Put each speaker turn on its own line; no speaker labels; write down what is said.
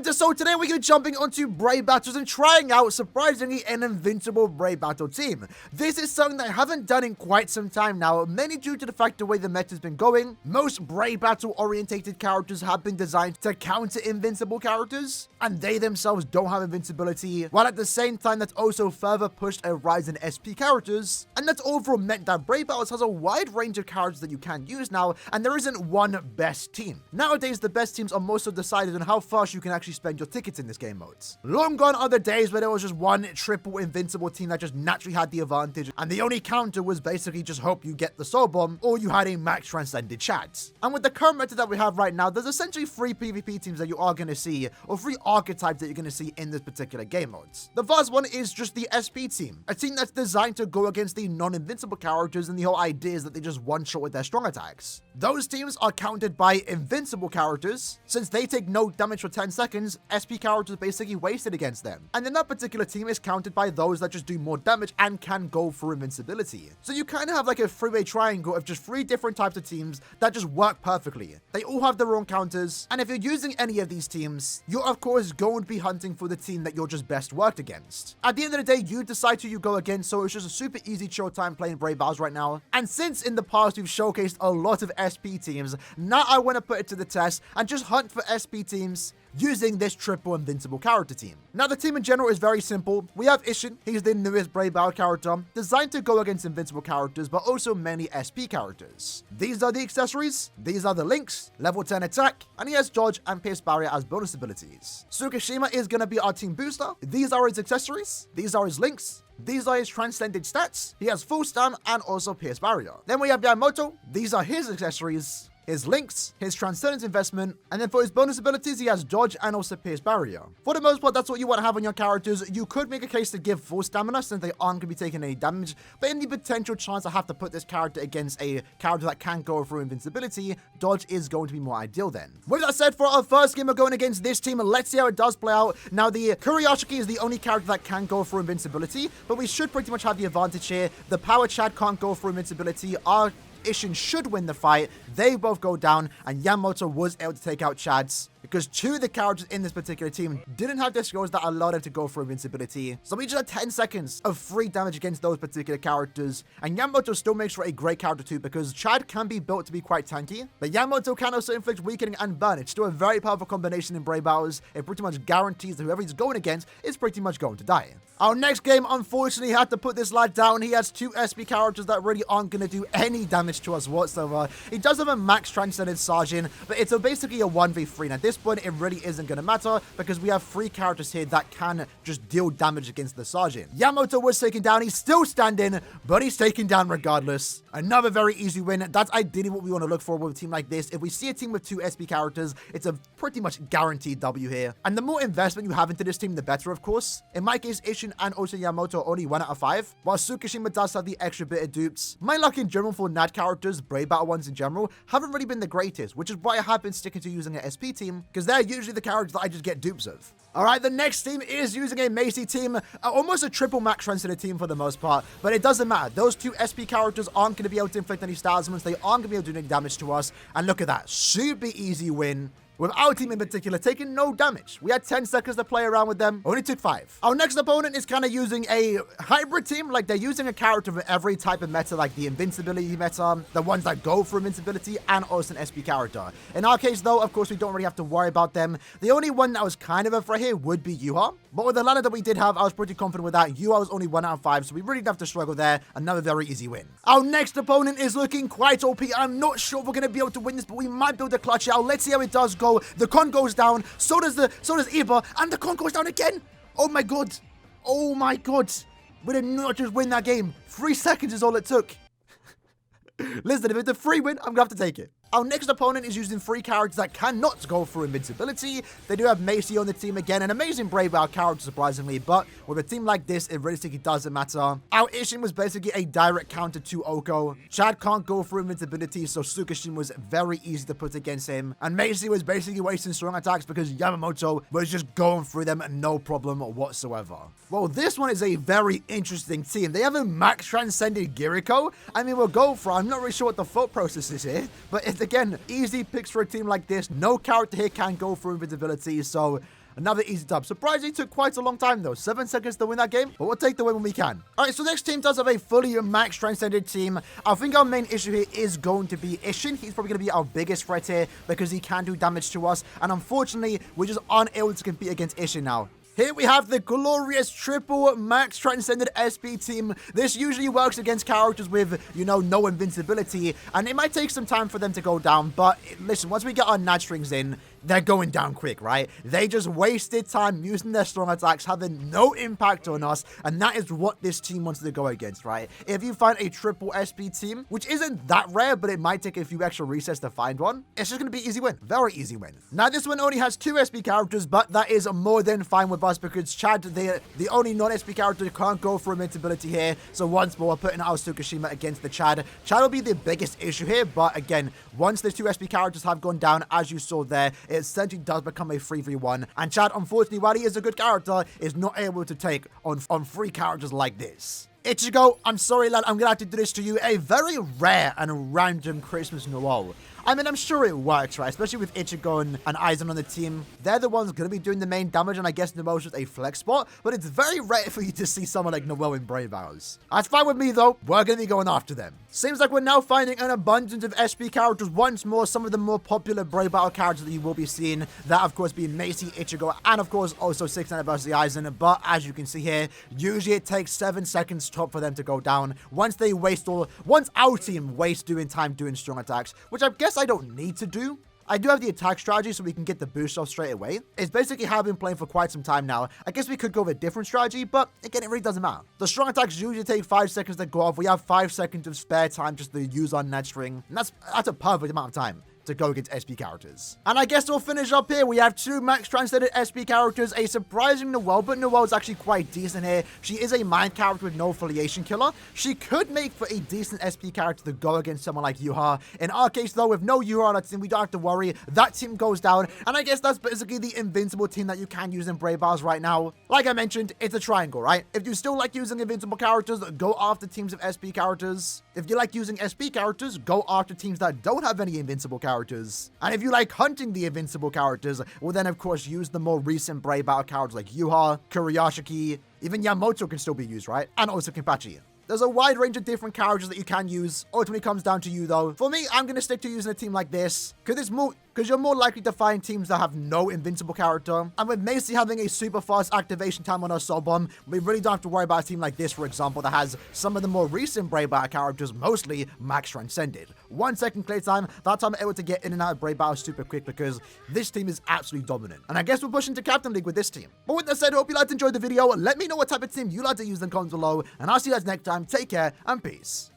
And so today we're going to be jumping onto Brave Battles and trying out, surprisingly, an Invincible Brave Battle team. This is something that I haven't done in quite some time now, mainly due to the fact the way the meta's been going. Most Brave Battle orientated characters have been designed to counter invincible characters, and they themselves don't have invincibility, while at the same time that's also further pushed a rise in SP characters, and that's overall meant that Brave Battles has a wide range of characters that you can use now, and there isn't one best team. Nowadays, the best teams are more so decided on how fast you can actually spend your tickets in this game modes. Long gone are the days where there was just one triple invincible team that just naturally had the advantage, and the only counter was basically just hope you get the soul bomb, or you had a max transcended Chads. And with the current meta that we have right now, there's essentially 3 PvP teams that you are going to see, or 3 archetypes that you're going to see in this particular game modes. The first one is just the SP team, a team that's designed to go against the non-invincible characters, and the whole idea is that they just one-shot with their strong attacks. Those teams are countered by invincible characters. Since they take no damage for 10 seconds, SP characters basically wasted against them. And then that particular team is countered by those that just do more damage and can go for invincibility. So you kind of have like a 3-way triangle of just 3 different types of teams that just work perfectly. They all have their own counters, and if you're using any of these teams, you're of course going to be hunting for the team that you're just best worked against. At the end of the day, you decide who you go against, so it's just a super easy chill time playing Brave Battles right now. And since in the past we've showcased a lot of SP teams, now I want to put it to the test and just hunt for SP teams using this triple invincible character team. Now the team in general is very simple. We have Ishin, he's the newest Brave Battle character, designed to go against invincible characters, but also many SP characters. These are the accessories, these are the links, level 10 attack, and he has dodge and pierce barrier as bonus abilities. Tsukishima is going to be our team booster. These are his accessories, these are his links, these are his transcended stats, he has full stun and also pierce barrier. Then we have Yamamoto, these are his accessories, his links, his transcendent investment, and then for his bonus abilities, he has dodge and also pierce barrier. For the most part, that's what you want to have on your characters. You could make a case to give full stamina since they aren't going to be taking any damage, but in the potential chance I have to put this character against a character that can go through invincibility, dodge is going to be more ideal then. With that said, for our first game, we're going against this team, and let's see how it does play out. Now, the Kuriyashiki is the only character that can go through invincibility, but we should pretty much have the advantage here. The Power Chad can't go through invincibility. Our Ishin should win the fight. They both go down, and Yamamoto was able to take out Chads because 2 of the characters in this particular team didn't have the skills that allowed them to go for invincibility. So we just had 10 seconds of free damage against those particular characters, and Yamamoto still makes for a great character too because Chad can be built to be quite tanky, but Yamamoto can also inflict weakening and burn. It's still a very powerful combination in Brave Battles. It pretty much guarantees that whoever he's going against is pretty much going to die. Our next game, unfortunately, had to put this lad down. He has 2 SP characters that really aren't going to do any damage to us whatsoever. He does have a max transcended Sergeant, but it's basically a 1v3. And at this point, it really isn't going to matter because we have 3 characters here that can just deal damage against the Sergeant. Yamamoto was taken down. He's still standing, but he's taken down regardless. Another very easy win. That's ideally what we want to look for with a team like this. If we see a team with 2 SP characters, it's a pretty much guaranteed W here. And the more investment you have into this team, the better, of course. In my case, Ishin and also Yamamoto only 1 out of 5, while Tsukishima does have the extra bit of dupes. My luck in general for NAD characters, Brave Battle ones in general, haven't really been the greatest, which is why I have been sticking to using an SP team, because they're usually the characters that I just get dupes of. Alright, the next team is using a Macy team, almost a triple max transcended team for the most part, but it doesn't matter. Those 2 SP characters aren't going to be able to inflict any talismans, they aren't going to be able to do any damage to us, and look at that, super easy win. With our team in particular taking no damage. We had 10 seconds to play around with them, only took 5. Our next opponent is kind of using a hybrid team, like they're using a character for every type of meta, like the invincibility meta, the ones that go for invincibility, and also an SP character. In our case though, of course, we don't really have to worry about them. The only one that was kind of a threat here would be Yuha, but with the lineup that we did have, I was pretty confident with that. Yuha was only 1 out of 5, so we really didn't have to struggle there. Another very easy win. Our next opponent is looking quite OP. I'm not sure if we're going to be able to win this, but we might be able to clutch it out. Let's see how it does go. The con goes down, so does Iba, and the con goes down again. Oh my god. Oh my god. We did not just win that game. 3 seconds is all it took. Listen, if it's a free win, I'm gonna have to take it. Our next opponent is using 3 characters that cannot go through invincibility. They do have Macy on the team again, an amazing Brave Battle character surprisingly, but with a team like this, it realistically doesn't matter. Our Ishin was basically a direct counter to Oko. Chad can't go through invincibility, so Tsukishima was very easy to put against him. And Macy was basically wasting strong attacks because Yamamoto was just going through them no problem whatsoever. Well, this one is a very interesting team. They have a max transcended Giriko. I mean, we'll go for it. I'm not really sure what the thought process is here, but again, easy picks for a team like this. No character here can go through invisibility, so another easy dub. Surprisingly, took quite a long time though. 7 seconds to win that game, but we'll take the win when we can. All right, so next team does have a fully max transcended team. I think our main issue here is going to be Ishin. He's probably going to be our biggest threat here because he can do damage to us. And unfortunately, we just aren't able to compete against Ishin now. Here we have the glorious triple max transcended SP team. This usually works against characters with, you know, no invincibility, and it might take some time for them to go down, but listen, once we get our nat strings in, they're going down quick, right? They just wasted time using their strong attacks, having no impact on us, and that is what this team wants to go against, right? If you find a triple SP team, which isn't that rare, but it might take a few extra resets to find one, it's just going to be easy win. Very easy win. Now, this one only has 2 SP characters, but that is more than fine with us because Chad, the only non-SP character, can't go for invincibility here. So once more, we're putting our Tsukishima against the Chad. Chad will be the biggest issue here, but again, once the 2 SP characters have gone down, as you saw there, it essentially does become a 3v1. And Chad, unfortunately, while he is a good character, is not able to take on 3 characters like this. Ichigo, I'm sorry, lad, I'm gonna have to do this to you. A very rare and random Christmas Noel. I mean, I'm sure it works, right? Especially with Ichigo and Aizen on the team. They're the ones going to be doing the main damage, and I guess Noel's just a flex spot. But it's very rare for you to see someone like Noel in Brave Battles. That's fine with me, though. We're going to be going after them. Seems like we're now finding an abundance of SP characters once more. Some of the more popular Brave Battle characters that you will be seeing. That, of course, being Macy, Ichigo, and, of course, also 6th Anniversary Aizen. But, as you can see here, usually it takes 7 seconds top for them to go down. Once our team wastes doing time doing strong attacks, which I guess I don't need to do. I do have the attack strategy so we can get the boost off straight away. It's basically how I've been playing for quite some time now. I guess we could go with a different strategy, but again, it really doesn't matter. The strong attacks usually take 5 seconds to go off. We have 5 seconds of spare time just to use our net string. And that's a perfect amount of time to go against SP characters. And I guess we'll finish up here. We have 2 max transcended SP characters, a surprising Noelle, but Noelle's actually quite decent here. She is a mind character with no affiliation killer. She could make for a decent SP character to go against someone like Yuha. In our case, though, with no Yuha on our team, we don't have to worry. That team goes down, and I guess that's basically the invincible team that you can use in Brave Battles right now. Like I mentioned, it's a triangle, right? If you still like using invincible characters, go after teams of SP characters. If you like using SP characters, go after teams that don't have any invincible characters. And if you like hunting the invincible characters, well then of course use the more recent Brave Battle characters like Yuha, Kuriyashiki, even Yamamoto can still be used, right? And also Kenpachi. There's a wide range of different characters that you can use. Ultimately comes down to you though. For me, I'm going to stick to using a team like this because you're more likely to find teams that have no invincible character. And with Macy having a super fast activation time on her Soul Bomb, we really don't have to worry about a team like this, for example, that has some of the more recent Brave Battle characters, mostly max transcended. 1 second clear time, that's how I'm able to get in and out of Brave Battle super quick because this team is absolutely dominant. And I guess we're pushing to Captain League with this team. But with that said, I hope you guys enjoyed the video. Let me know what type of team you like to use in the comments below, and I'll see you guys next time. Take care and peace.